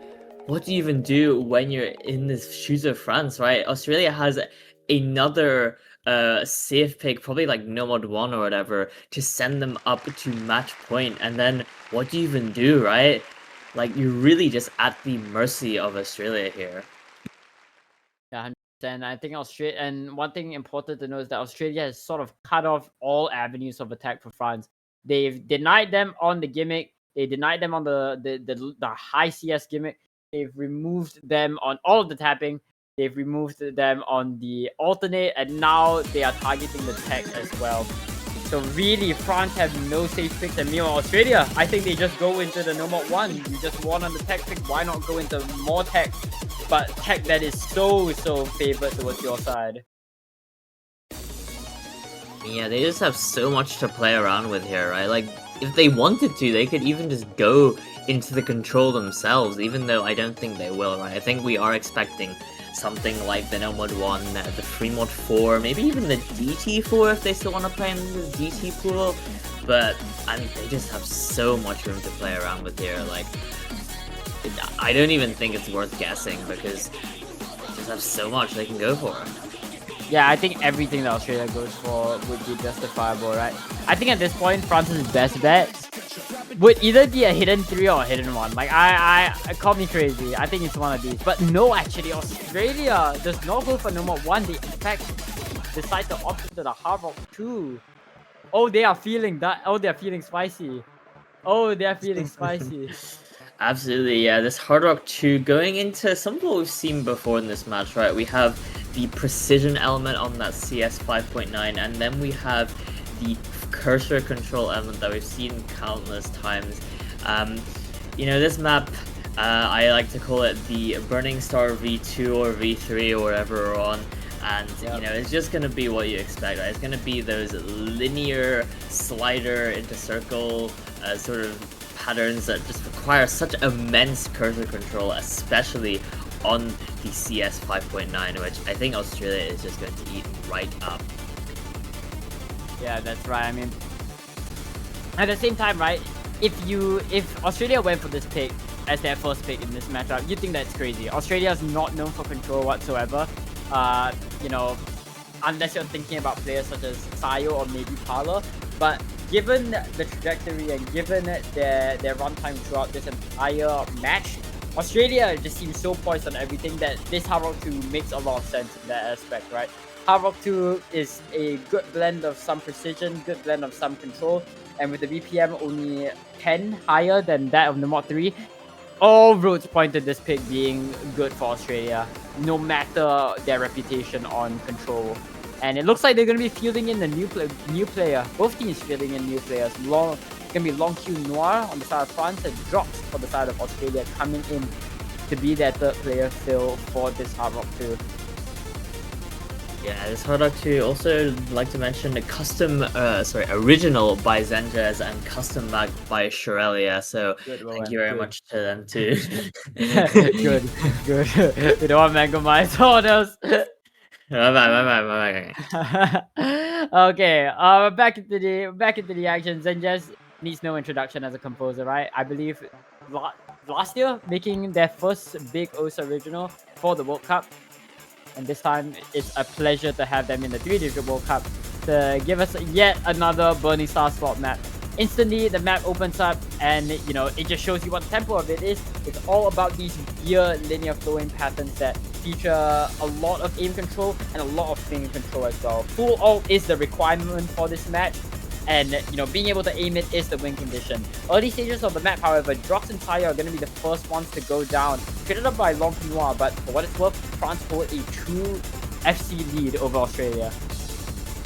what do you even do when you're in the shoes of France, right? Australia has another safe pick, probably like Nomad 1 or whatever, to send them up to match point, and then what do you even do, right? Like, you're really just at the mercy of Australia here. Yeah, 100%. I think Australia, and one thing important to know is that Australia has sort of cut off all avenues of attack for France. They've denied them on the gimmick. They denied them on the high CS gimmick. They've removed them on all of the tapping. They've removed them on the alternate, and now they are targeting the tech as well. So really, France have no safe picks, and meanwhile, Australia, I think they just go into the Nomad 1. You just won on the tech pick, why not go into more tech? But tech that is so favored towards your side. Yeah, they just have so much to play around with here, right? Like, if they wanted to, they could even just go into the control themselves, even though I don't think they will, right? I think we are expecting something like the No Mod 1, the Free Mod 4, maybe even the DT 4 if they still want to play in the DT pool. But, I mean, they just have so much room to play around with here, like, I don't even think it's worth guessing, because they just have so much they can go for. Yeah, I think everything that Australia goes for would be justifiable, right? I think at this point, France's best bet would either be a hidden 3 or a hidden 1. Like, I call me crazy. I think it's one of these. But no, actually, Australia does not go for No Mod 1. They, in fact, decide to opt into the Hard Rock 2. Oh, they are feeling that. Oh, they're feeling spicy. Oh, they're feeling spicy. Absolutely, yeah. This Hard Rock 2 going into some of what we've seen before in this match, right? We have the precision element on that CS 5.9, and then we have the cursor control element that we've seen countless times. You know, this map, I like to call it the Burning Star V2 or V3 or whatever we're on. And, you know, it's just going to be what you expect, right? It's going to be those linear slider into circle sort of patterns that just require such immense cursor control, especially on the CS 5.9, which I think Australia is just going to eat right up. Yeah, that's right. I mean, at the same time, right, if Australia went for this pick as their first pick in this matchup, you think that's crazy. Australia is not known for control whatsoever. You know, unless you're thinking about players such as Sayo or maybe Parler. But given the trajectory and given their runtime throughout this entire match, Australia just seems so poised on everything that this Hard Rock 2 makes a lot of sense in that aspect, right? Hard Rock 2 is a good blend of some precision, good blend of some control, and with the BPM only 10 higher than that of the Mod 3, all roads point to this pick being good for Australia, no matter their reputation on control. And it looks like they're going to be fielding in the new player. Both teams fielding in new players. It's going to be Long Q Noir on the side of France and Drops for the side of Australia coming in to be their third player fill for this Hard Rock 2. Yeah, this Hard Rock 2, also like to mention the original by Zenjaz and custom mag by Shorelia, so thank you very much to them too. Good. We don't want Megamize orders. Okay, back into the action. Zenjaz needs no introduction as a composer, right? I believe last year making their first big OSA original for the World Cup. And this time, it's a pleasure to have them in the 3-digit World Cup to give us yet another Burning Star slot map. Instantly, the map opens up and, you know, it just shows you what the tempo of it is. It's all about these weird linear flowing patterns that feature a lot of aim control and a lot of finger control as well. Full ult is the requirement for this match. And, you know, being able to aim it is the win condition. Early stages of the map, however, Drox and Saya are going to be the first ones to go down. Traded up by Long Noir, but for what it's worth, France hold a true FC lead over Australia.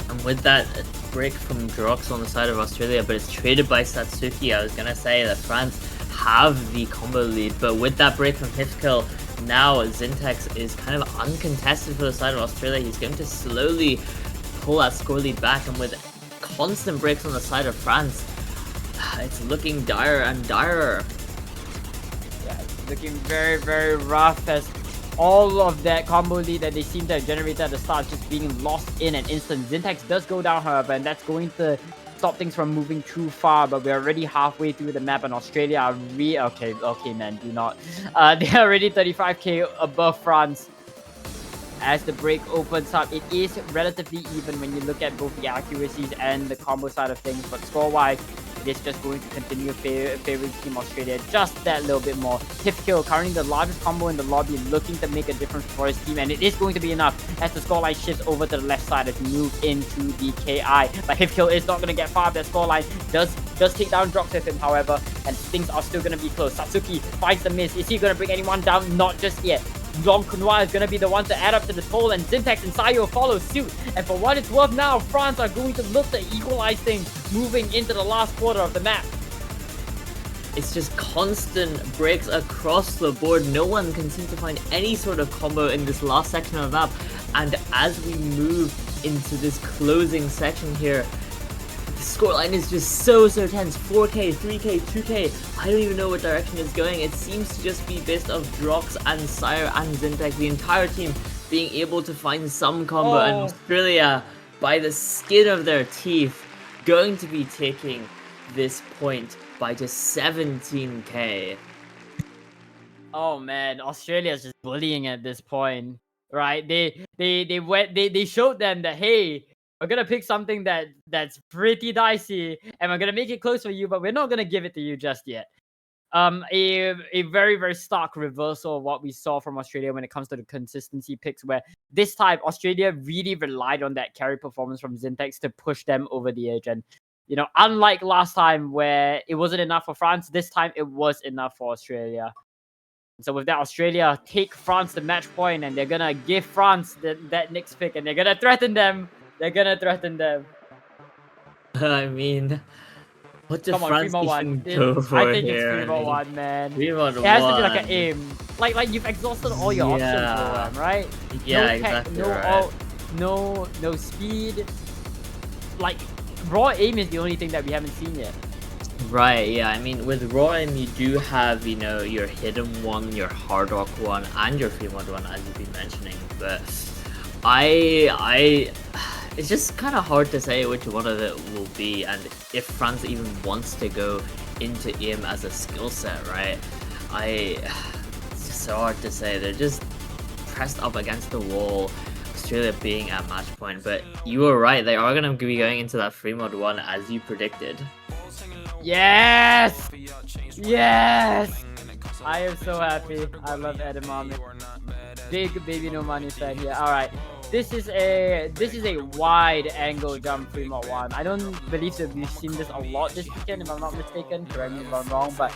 And with that break from Drox on the side of Australia, but it's traded by Satsuki, I was going to say that France have the combo lead. But with that break from Hifkill, now Zintex is kind of uncontested for the side of Australia. He's going to slowly pull that score lead back, and with constant breaks on the side of France, it's looking dire and direr. Yeah, it's looking very, very rough as all of that combo lead that they seem to have generated at the start just being lost in an instant. Zintex does go down, however, and that's going to stop things from moving too far, but we're already halfway through the map, and Australia are okay man, do not. They're already 35k above France. As the break opens up, it is relatively even when you look at both the accuracies and the combo side of things, but score-wise, it is just going to continue favoring Team Australia just that little bit more. Hifkill, currently the largest combo in the lobby, looking to make a difference for his team, and it is going to be enough as the scoreline shifts over to the left side as we move into the KI. But Hifkill is not going to get far. That scoreline does take down Drops with him, however, and things are still going to be close. Satsuki finds the miss. Is he going to bring anyone down? Not just yet. Long Noir is going to be the one to add up to the toll, and Zintex and Sayo follow suit. And for what it's worth now, France are going to look to equalize things moving into the last quarter of the map. It's just constant breaks across the board. No one can seem to find any sort of combo in this last section of the map. And as we move into this closing section here, the scoreline is just so tense. 4K, 3K, 2K. I don't even know what direction it's going. It seems to just be based off Drox and Sire and Zintek, the entire team being able to find some combo, and Australia, by the skin of their teeth, going to be taking this point by just 17K. Oh man, Australia's just bullying at this point, right? They showed them that, hey, we're gonna pick something that's pretty dicey, and we're gonna make it close for you, but we're not gonna give it to you just yet. A very stark reversal of what we saw from Australia when it comes to the consistency picks, where this time Australia really relied on that carry performance from Zintex to push them over the edge. And you know, unlike last time where it wasn't enough for France, this time it was enough for Australia. So with that, Australia take France the match point, and they're gonna give France that next pick, and they're gonna threaten them. They're gonna threaten them. I mean, what did France even go for I think here? it's 3-1, man. 3-1. It has to be like an aim. Like you've exhausted all your options, right? Yeah, no exactly. No ult, no speed. Like raw aim is the only thing that we haven't seen yet. Right, yeah, I mean, with raw aim, you do have, you know, your hidden one, your hard rock one, and your free mod one, as you've been mentioning, but it's just kind of hard to say which one of it will be, and if France even wants to go into aim as a skill set, right? It's just so hard to say. They're just pressed up against the wall, Australia being at match point, but you were right, they are going to be going into that free mod one as you predicted. Yes! Yes! I am so happy. I love Edamame. Big Baby No Money fan here. Alright. This is a wide angle jump free mod 1. I don't believe that we've seen this a lot this weekend, if I'm not mistaken. Correct me if I'm wrong, but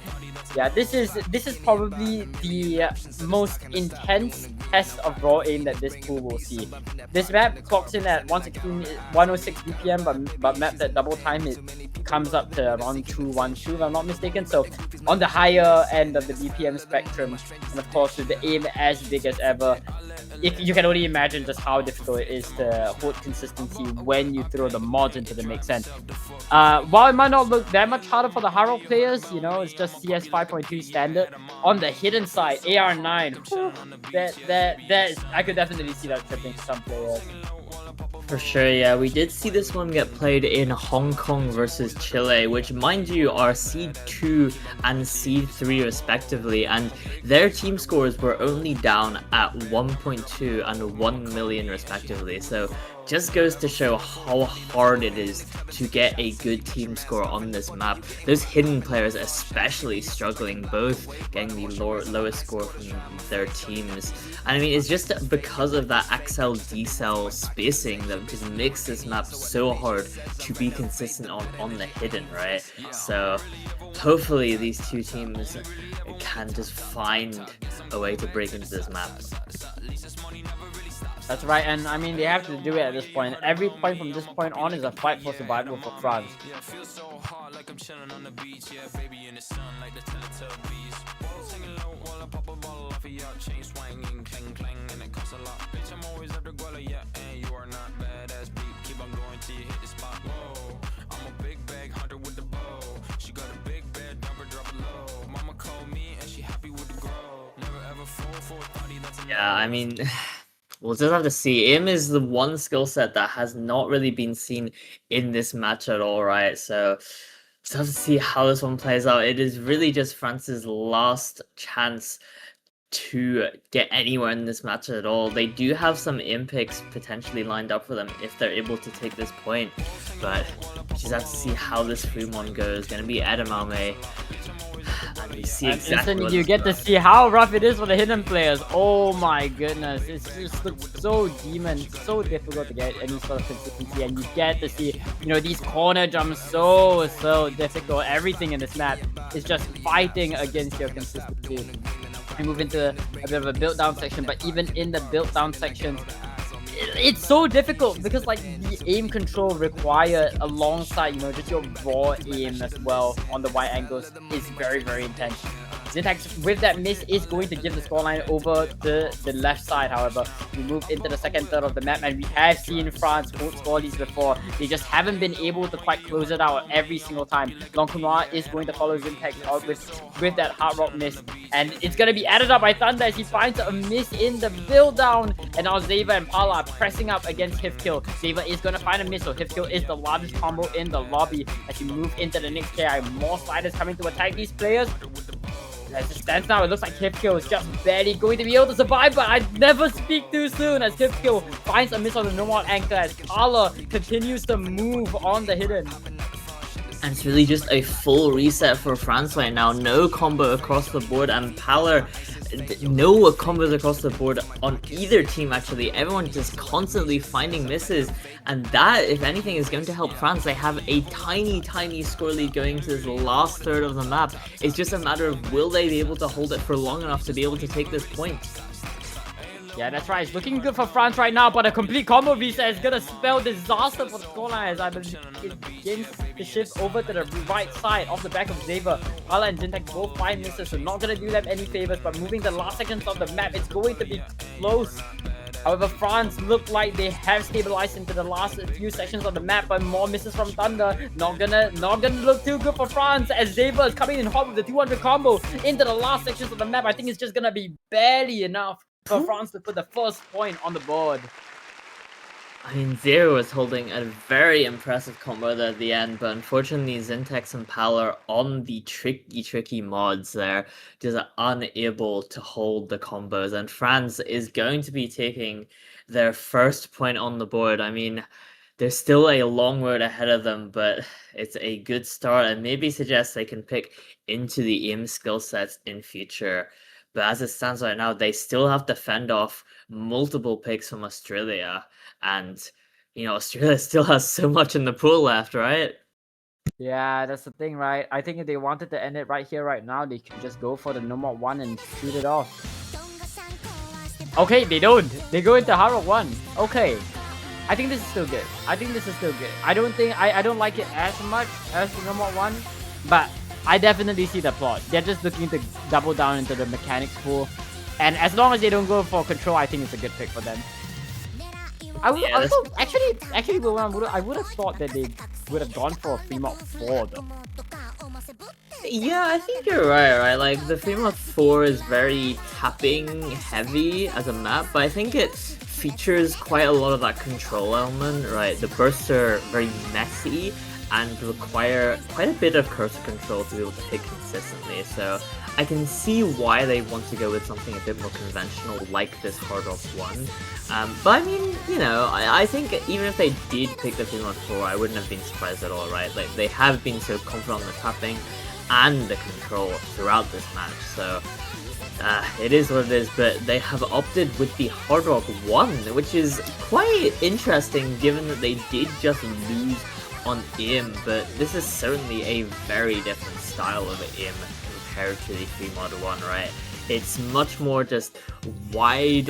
yeah, this is probably the most intense test of raw aim that this pool will see. This map clocks in at 106 BPM, but mapped at double time, it comes up to around 212 if I'm not mistaken. So on the higher end of the BPM spectrum, and of course with the aim as big as ever, you can only imagine just how difficult it is to hold consistency when you throw the mods into the mix. And while it might not look that much harder for the Harrow players, you know, it's just CS 5.3 standard. On the hidden side, AR9, that is, I could definitely see that tripping some players. For sure, yeah. We did see this one get played in Hong Kong versus Chile, which, mind you, are Seed 2 and Seed 3 respectively, and their team scores were only down at 1.2 and 1 million respectively, so just goes to show how hard it is to get a good team score on this map. Those hidden players especially struggling, both getting the lowest score from their teams. And I mean, it's just because of that XL decel spacing that just makes this map so hard to be consistent on the hidden, right? So hopefully these two teams can just find a way to break into this map. That's right, and I mean, they have to do it at this point. Every point from this point on is a fight for survival for France. Yeah, I mean, we'll just have to see. Aim is the one skill set that has not really been seen in this match at all, right? So just have to see how this one plays out. It is really just France's last chance to get anywhere in this match at all. They do have some aim picks potentially lined up for them if they're able to take this point, but just have to see how this free one goes. Gonna be Edamame. And we see exactly you get to see how rough it is for the hidden players. Oh my goodness, it just looks so demon, so difficult to get any sort of consistency, and you get to see, you know, these corner jumps so difficult. Everything in this map is just fighting against your consistency. We move into a bit of a build down section, but even in the build down section, it's so difficult because like the aim control required alongside, you know, just your raw aim as well on the wide angles is very intense. Zintax with that miss is going to give the scoreline over to the left side. However, we move into the second third of the map, and we have seen France hold score leads before. They just haven't been able to quite close it out every single time. Longkunwa is going to follow Zintax out with that hard rock miss, and it's going to be added up by Thunder as he finds a miss in the build down, and now Zeva and Pala are pressing up against Hifkill. Zeva is going to find a miss, so Hifkill is the largest combo in the lobby as you move into the next KI. More sliders coming to attack these players. As it stands now, it looks like Hifkill is just barely going to be able to survive, but I'd never speak too soon as Hifkill finds a miss on the normal anchor as Kala continues to move on the hidden. And it's really just a full reset for France right now. No combo across the board, and Paler, no combos across the board on either team actually. Everyone just constantly finding misses, and that, if anything, is going to help France. They have a tiny score lead going into this last third of the map. It's just a matter of will they be able to hold it for long enough to be able to take this point. Yeah, that's right. It's looking good for France right now, but a complete combo reset is gonna spell disaster for the scoreline as I believe it begins to shift over to the right side off the back of Zeva. Pala and Zintax both find misses, so not gonna do them any favors, but moving the last seconds of the map, it's going to be close. However, France look like they have stabilized into the last few sections of the map, but more misses from Thunder. Not gonna look too good for France as Zeva is coming in hot with the 200 combo into the last sections of the map. I think it's just gonna be barely enough for France to put the first point on the board. I mean, Zero was holding a very impressive combo there at the end, but unfortunately Zintax and Paler on the tricky mods there just unable to hold the combos, and France is going to be taking their first point on the board. I mean, there's still a long road ahead of them, but it's a good start and maybe suggests they can pick into the aim skill sets in future. But as it stands right now, they still have to fend off multiple picks from Australia. And, you know, Australia still has so much in the pool left, right? Yeah, that's the thing, right? I think if they wanted to end it right here, right now, they could just go for the normal one and shoot it off. Okay, they don't. They go into Hard Rock 1. Okay. I think this is still good. I don't like it as much as the normal one, but I definitely see the plot. They're just looking to double down into the mechanics pool, and as long as they don't go for control, I think it's a good pick for them. I would I would have thought that they would have gone for a free mod 4 though. Yeah, I think you're right? Like, the free mod 4 is very tapping heavy as a map, but I think it features quite a lot of that control element, right? The bursts are very messy and require quite a bit of cursor control to be able to hit consistently, so I can see why they want to go with something a bit more conventional like this Hard Rock 1. But I mean, you know, I think even if they did pick the Free Mod 4, I wouldn't have been surprised at all, right? Like, they have been so confident on the tapping and the control throughout this match, so it is what it is, but they have opted with the Hard Rock 1, which is quite interesting given that they did just lose on aim, but this is certainly a very different style of aim compared to the Free Mod 1, right? It's much more just wide,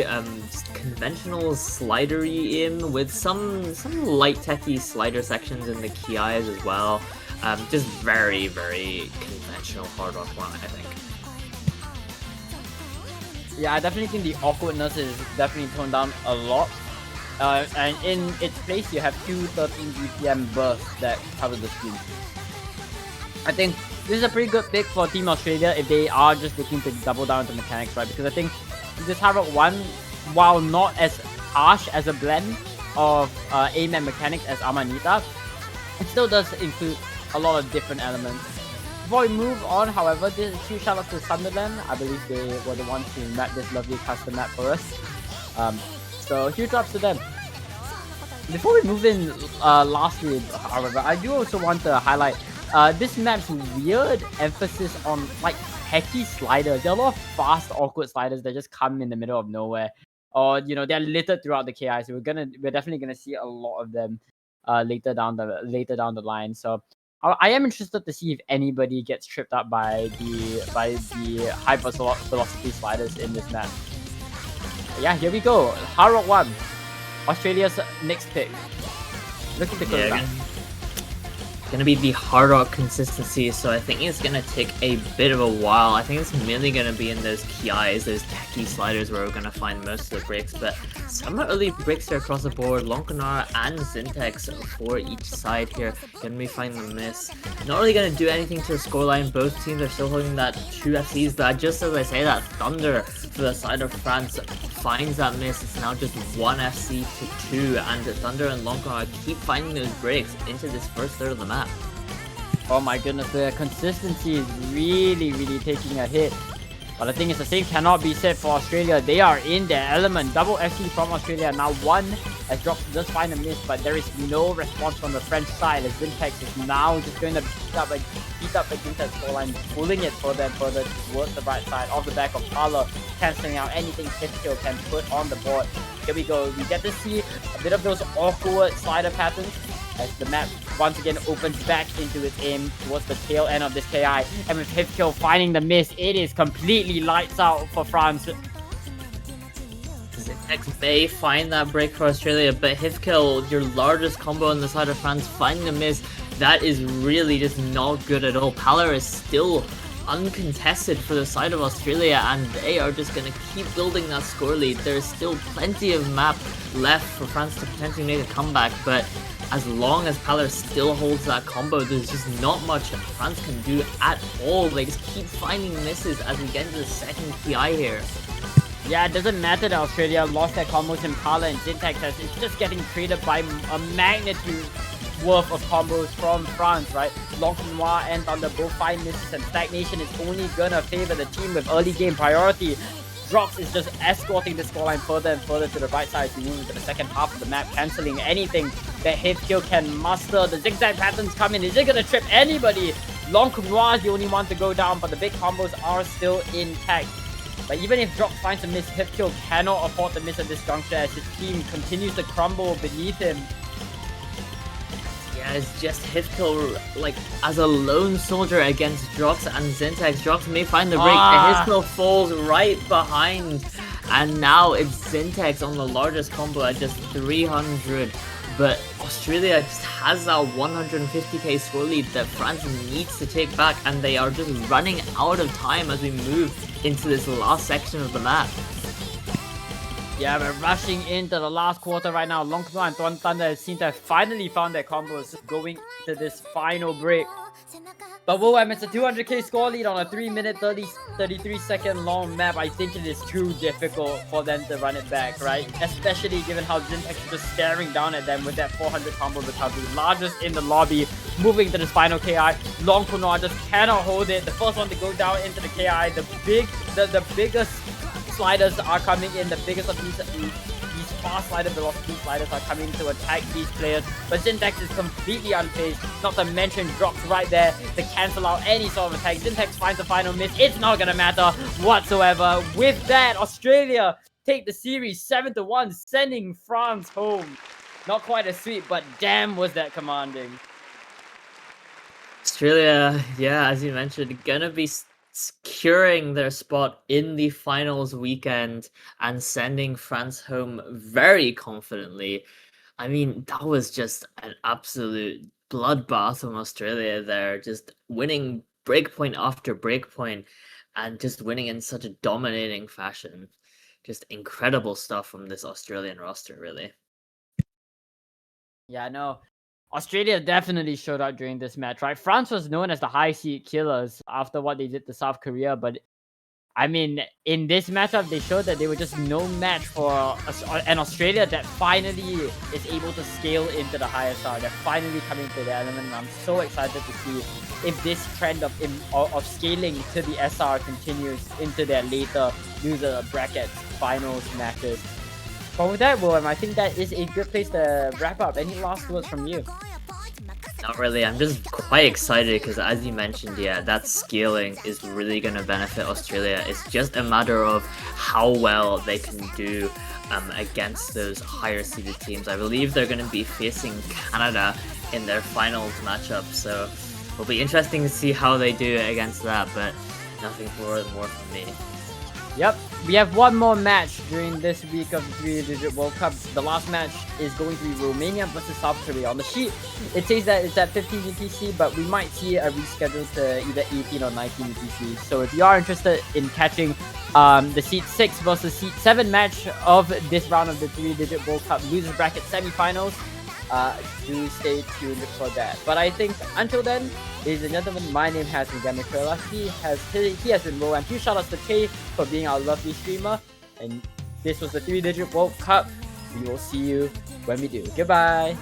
conventional slidery aim with some light techy slider sections in the key eyes as well. Just very conventional Hard Rock 1, I think. Yeah, I definitely think the awkwardness is definitely toned down a lot. And in its place, you have two 13 BPM bursts that cover the screen. I think this is a pretty good pick for Team Australia if they are just looking to double down to mechanics, right? Because I think this Hard Rock 1, while not as harsh as a blend of aim and mechanics as Amanita, it still does include a lot of different elements. Before we move on, however, this is a huge shout out to Sunderland. I believe they were the ones who made this lovely custom map for us. So huge props to them. Before we move in lastly, however, I do also want to highlight this map's weird emphasis on like techy sliders. There are a lot of fast, awkward sliders that just come in the middle of nowhere. Or, you know, they're littered throughout the KI, so we're definitely gonna see a lot of them later down the line. So I am interested to see if anybody gets tripped up by the high velocity sliders in this map. Yeah, here we go. Hard Rock 1, Australia's next pick. Looking to close out. gonna be the hard rock consistency, so I think it's gonna take a bit of a while. I think it's mainly gonna be in those Kiais, those techie sliders where we're gonna find most of the breaks, but some early breaks here across the board. Lonkonar and Zintex for each side here, gonna be finding the miss. Not really gonna do anything to the scoreline. Both teams are still holding that 2 FCs, but just as I say that, Thunder for the side of France finds that miss. It's now just 1 FC to 2, and Thunder and Lonkonar keep finding those breaks into this first third of the map. Oh my goodness, the consistency is really taking a hit. But the thing is, the same cannot be said for Australia. They are in their element. Double FC from Australia. Now one has dropped to just find a miss, but there is no response from the French side as Zintex is now just going to beat up against that scoreline, pulling it further towards the right side off the back of Parler, cancelling out anything Hipkill can put on the board. Here we go. We get to see a bit of those awkward slider patterns as the map once again opens back into its aim towards the tail end of this KI. And with Hipkill finding the miss, it is completely lights out for France. Zintex may find that break for Australia, but Hipkill, your largest combo on the side of France, finding a miss, that is really just not good at all. Paler is still uncontested for the side of Australia, and they are just going to keep building that score lead. There's still plenty of map left for France to potentially make a comeback, but as long as Paler still holds that combo, there's just not much that France can do at all. They just keep finding misses as we get into the second PI here. Yeah, it doesn't matter that Australia lost their combos in Paler and Zintex, as it's just getting traded by a magnitude worth of combos from France, right? Lonkonar and Thunder both find misses, and stagnation is only gonna favor the team with early game priority. Drox is just escorting the scoreline further and further to the right side as we move into the second half of the map, cancelling anything that Hipkill can muster. The zigzag patterns come in. Is it gonna trip anybody? Lonkonar is the only one to go down, but the big combos are still intact. But even if Drox finds a miss, Hipkill cannot afford to miss at this juncture as his team continues to crumble beneath him. Yeah, it's just Hipkill, like, as a lone soldier against Drox and Zintex. Drox may find the break, and Hipkill falls right behind. And now it's Zintex on the largest combo at just 300. But Australia just has that 150k score lead that France needs to take back, and they are just running out of time as we move into this last section of the map. Yeah, we're rushing into the last quarter right now. Lonkonar and Tuan Thunder seem to have finally found their combos going into this final break. But willwam, it's a 200k score lead on a 3-minute 33-second long map. I think it is too difficult for them to run it back, right? Especially given how Zintex is just staring down at them with that 400 combo recovery. Largest in the lobby, moving to this final KI. Lonkonar just cannot hold it. The first one to go down into the KI. The biggest sliders are coming in. The biggest of these fast slider velocity sliders are coming to attack these players, but Zintex is completely unfazed, not to mention drops right there to cancel out any sort of attack. Zintex finds the final miss. It's not gonna matter whatsoever. With that, Australia take the series 7-1, sending France home. Not quite as sweet, but damn was that commanding. Australia, yeah, as you mentioned, gonna be securing their spot in the finals weekend and sending France home very confidently. I mean, that was just an absolute bloodbath from Australia there, just winning breakpoint after breakpoint and just winning in such a dominating fashion. Just incredible stuff from this Australian roster, really. Yeah, no. Australia definitely showed out during this match, right? France was known as the high seed killers after what they did to South Korea, but I mean, in this matchup, they showed that they were just no match for an Australia that finally is able to scale into the higher star. They're finally coming to their element, and I'm so excited to see if this trend of scaling to the SR continues into their later loser brackets, finals matches. But with that, willwam, I think that is a good place to wrap up. Any last words from you? Not really. I'm just quite excited because, as you mentioned, yeah, that scaling is really going to benefit Australia. It's just a matter of how well they can do against those higher seeded teams. I believe they're going to be facing Canada in their finals matchup, so it'll be interesting to see how they do against that, but nothing more from me. Yep, we have one more match during this week of the 3-digit World Cup. The last match is going to be Romania versus South Korea. On the sheet, it says that it's at 15 UTC, but we might see a reschedule to either 18 or 19 UTC. So if you are interested in catching the Seed 6 versus Seed 7 match of this round of the 3-digit World Cup losers bracket semifinals, do stay tuned for that. But I think until then, ladies and gentlemen, my name has been gamicrayola. He has been willwam. Huge shout outs to Kay for being our lovely streamer. And this was the 3-digit World Cup. We will see you when we do. Goodbye.